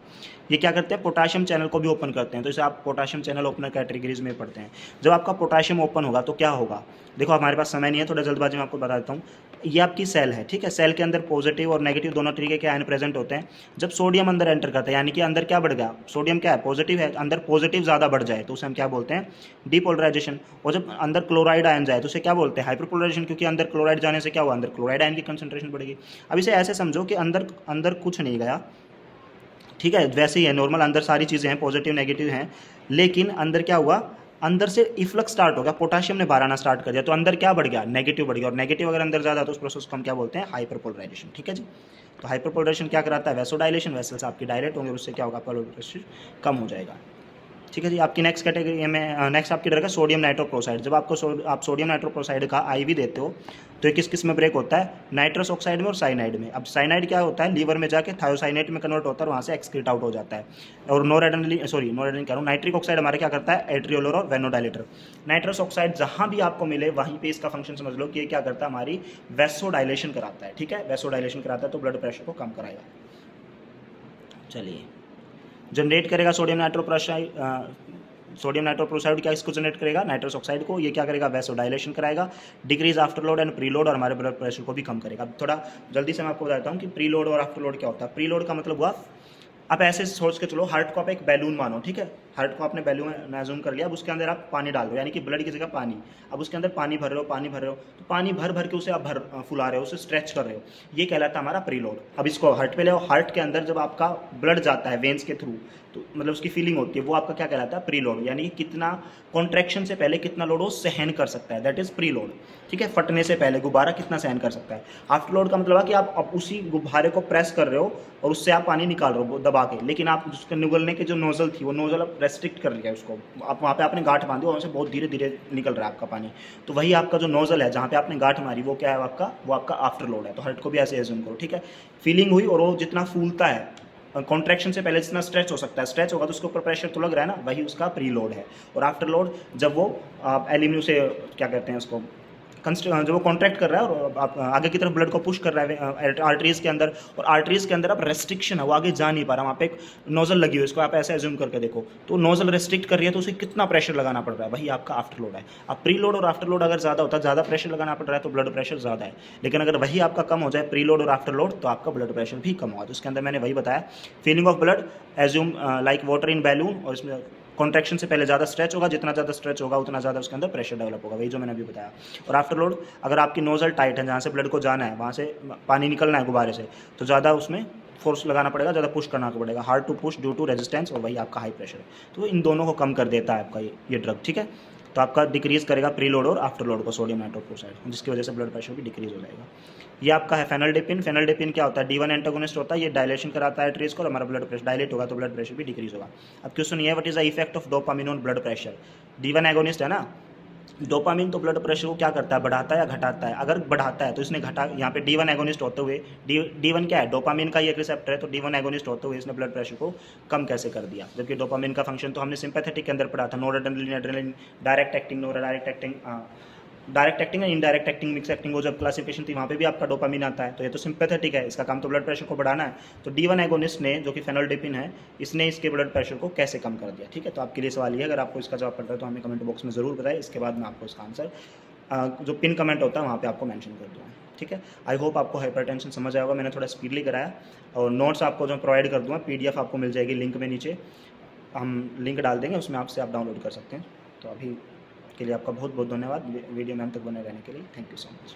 ये क्या करते हैं, पोटाशियम चैनल को भी ओपन करते हैं, तो इसे आप पोटाशियम चैनल ओपनर कैटेगरीज में पढ़ते हैं। जब आपका पोटाशियम ओपन होगा तो क्या होगा, देखो हमारे पास समय नहीं है, थोड़ा जल्दबाजी में आपको बता देता हूँ। ये आपकी सेल है, ठीक है। सेल के अंदर पॉजिटिव और नेगेटिव दोनों तरीके के आयन प्रेजेंट होते हैं। जब सोडियम अंदर एंटर करता है, यानी कि अंदर क्या बढ़ गया, सोडियम क्या है, पॉजिटिव है, अंदर पॉजिटिव ज़्यादा बढ़ जाए तो उसे हम क्या बोलते हैं, डीपोलराइजेशन। और जब अंदर क्लोराइड आयन जाए तो उसे क्या बोलते हैं, हाइपरपोलराइजेशन, क्योंकि अंदर क्लोराइड जाने से क्या हुआ, अंदर क्लोराइड आयन की कंसंट्रेशन बढ़ेगी। अब इसे ऐसे समझो कि अंदर कुछ नहीं गया, ठीक है, वैसे ही है नॉर्मल, अंदर सारी चीज़ें हैं, पॉजिटिव नेगेटिव हैं, लेकिन अंदर क्या हुआ, अंदर से इफ्लक्स स्टार्ट हो गया, पोटाशियम ने बाहर आना स्टार्ट कर दिया, तो अंदर क्या बढ़ गया, नेगेटिव बढ़ गया। और नेगेटिव अगर अंदर ज़्यादा तो उस प्रोसेस को हम क्या बोलते हैं, हाइपरपोलराइजेशन, ठीक है जी। तो हाइपरपोलराइजेशन क्या कराता है, वैसोडाइलेशन, वेसल्स आपकी डायलेट होंगे, उससे क्या होगा, आपका ब्लड प्रेशर कम हो जाएगा। ठीक है जी। आपकी नेक्स्ट कैटेगरी में नेक्स्ट आपकी रहेगा सोडियम नाइट्रोक्लोराइड। जब आपको आप सोडियम नाइट्रोक्लोराइड का आईवी देते हो तो ये किस किस में ब्रेक होता है, नाइट्रस ऑक्साइड में और साइनाइड में। अब साइनाइड क्या होता है, लीवर में जाके थायोसाइनेट में कन्वर्ट होता है और वहाँ से एक्सक्रीट आउट हो जाता है। और नॉरेड्रेनलिन कह रहा हूँ, नाइट्रिक ऑक्साइड हमारे क्या करता है, एट्रियोलर और वेनोडाइलेटर। नाइट्रस ऑक्साइड जहाँ भी आपको मिले वहीं पे इसका फंक्शन समझ लो कि ये क्या करता है, हमारी वैसोडाइलेशन कराता है। ठीक है, वैसोडाइलेशन कराता है तो ब्लड प्रेशर को कम कराएगा। चलिए, जनरेट करेगा सोडियम नाइट्रोक्लोराइड क्या इसको जनरेट करेगा, नाइट्रस ऑक्साइड को। ये क्या करेगा, वैसोडाइलेशन कराएगा, decrease after load and pre load, और हमारे ब्लड प्रेशर को भी कम करेगा। अब थोड़ा जल्दी से मैं आपको बताता हूँ कि प्री लोड और आफ्टर लोड क्या होता है। प्री लोड का मतलब हुआ, आप ऐसे सोच के चलो, हार्ट को आप एक बैलून मानो। ठीक है, हार्ट को आपने बैलून एज्यूम कर लिया। अब उसके अंदर आप पानी डाल रहे हो, यानी कि ब्लड की जगह पानी। अब उसके अंदर पानी भर रहे हो, तो पानी भर भर के उसे आप फुला रहे हो, उसे स्ट्रेच कर रहे हो। ये कहलाता है हमारा प्री लोड। अब इसको हार्ट पे ले आओ, हार्ट के अंदर जब आपका ब्लड जाता है वेन्स के थ्रू, तो मतलब उसकी फीलिंग होती है, वो आपका क्या कहलाता है, प्री लोड। यानी कि कितना कॉन्ट्रैक्शन से पहले कितना लोड वो सहन कर सकता है, दैट इज प्री लोड। ठीक है, फटने से पहले गुब्बारा कितना सहन कर सकता है। आफ्टर लोड का मतलब है कि आप उसी गुब्बारे को प्रेस कर रहे हो और उससे आप पानी निकाल रहे हो दबा के, लेकिन आप उसके निगलने की जो नोजल थी वो नोजल आप रेस्ट्रिक्ट कर लिया उसको। आप वहाँ पे आपने गांठ बांधी, वहाँ से बहुत धीरे धीरे निकल रहा है आपका पानी। तो वही आपका जो नोजल है जहाँ पे आपने गांठ मारी, वो क्या है आपका, वो आपका आफ्टर लोड है। तो हार्ट को भी ऐसे एज्यूम करो। ठीक है, फीलिंग हुई और वो जितना फूलता है कॉन्ट्रैक्शन से पहले जितना स्ट्रेच हो सकता है, स्ट्रेच होगा तो उसके ऊपर प्रेशर तो लग रहा है ना, वही उसका प्री लोड है। और आफ्टर लोड जब वो आप एल्यूमिनियम से क्या कहते हैं उसको, जब वो कॉन्ट्रैक्ट कर रहा है और आप आगे की तरफ ब्लड को पुश कर रहा है आर्टरीज के अंदर, और आर्टरीज के अंदर अब रेस्ट्रिक्शन है, वो आगे जा नहीं पा रहा, वहाँ पे एक नोजल लगी हुई है, इसको आप ऐसे एज्यूम करके देखो, तो नोजल रेस्ट्रिक्ट कर रही है, तो उसे कितना प्रेशर लगाना पड़ रहा है, वही आपका आफ्टर लोड है। अब प्री लोड और आफ्टर लोड अगर ज़्यादा होता है, ज़्यादा प्रेशर लगाना पड़ रहा है तो ब्लड प्रेशर ज़्यादा है, लेकिन अगर वही आपका कम हो जाए प्री लोड और आफ्टर लोड, तो आपका ब्लड प्रेशर भी कम होगा। तो इसके अंदर मैंने वही बताया, feeling of blood assume like water in balloon, और इसमें कॉन्ट्रैक्शन से पहले ज़्यादा स्ट्रेच होगा, जितना ज़्यादा स्ट्रेच होगा उतना ज़्यादा उसके अंदर प्रेशर डेवलप होगा, वही जो मैंने अभी बताया। और आफ्टर लोड, अगर आपकी नोजल टाइट है, जहाँ से ब्लड को जाना है वहाँ से पानी निकलना है गुब्बारे से, तो ज़्यादा उसमें फोर्स लगाना पड़ेगा, ज़्यादा पुश करना पड़ेगा, hard to push due to resistance, और वही आपका हाई प्रेशर है। तो इन दोनों को कम कर देता है आपका ये ड्रग। ठीक है, तो आपका डिक्रीज़ करेगा प्री लोड और आफ्टर लोड को सोडियम नाइट्रोक्लोराइड, जिसकी वजह से ब्लड प्रेशर भी डिक्रीज़ हो जाएगा। ये आपका है फेनल्डेपिन। फेनल्डेपिन क्या होता है, D1 एंटागोनिस्ट होता है, ये डायलेशन कराता है आर्टरीज को, और हमारा ब्लड प्रेशर डायलेट होगा तो ब्लड प्रेशर भी डिक्रीज होगा। अब क्वेश्चन ये है, what is the effect of dopamine on blood pressure. D1 agonist है ना, डोपामिन तो ब्लड प्रेशर को क्या करता है, बढ़ाता है या घटाता है। अगर बढ़ाता है तो इसने घटा, यहाँ पे D1 एगोनिस्ट होते हुए, D1 क्या है, डोपामिन का ये एक रिसेप्टर है, तो D1 एगोनिस्ट होते हुए इसने ब्लड प्रेशर को कम कैसे कर दिया, जबकि डोपामिन का फंक्शन तो हमने सिंपैथेटिक के अंदर पढ़ा था, noradrenaline, adrenaline, direct acting, direct acting and indirect acting, mix acting, वो जब क्लासिफिकेशन थी वहाँ पे भी आपका डोपामिन आता है। तो ये तो सिंपैथेटिक है, इसका काम तो ब्लड प्रेशर को बढ़ाना है। तो D1 एगोनिस्ट ने, जो कि फेनल्डेपिन है, इसने इसके ब्लड प्रेशर को कैसे कम कर दिया। ठीक है, तो आपके लिए सवाल ये है, अगर आपको इसका जवाब पड़ता है तो हमें कमेंट बॉक्स में ज़रूर बताएं, इसके बाद मैं आपको इसका आंसर जो पिन कमेंट होता है वहाँ पे आपको मेंशन कर दूँगा। ठीक है, आई होप आपको हाइपरटेंशन समझ आया होगा, मैंने थोड़ा स्पीडली कराया, और नोट्स आपको जो प्रोवाइड कर दूँगा, PDF आपको मिल जाएगी लिंक में, नीचे हम लिंक डाल देंगे, उसमें आपसे आप डाउनलोड कर सकते हैं। तो अभी के लिए आपका बहुत बहुत धन्यवाद वीडियो में अंत तक बने रहने के लिए। Thank you so much.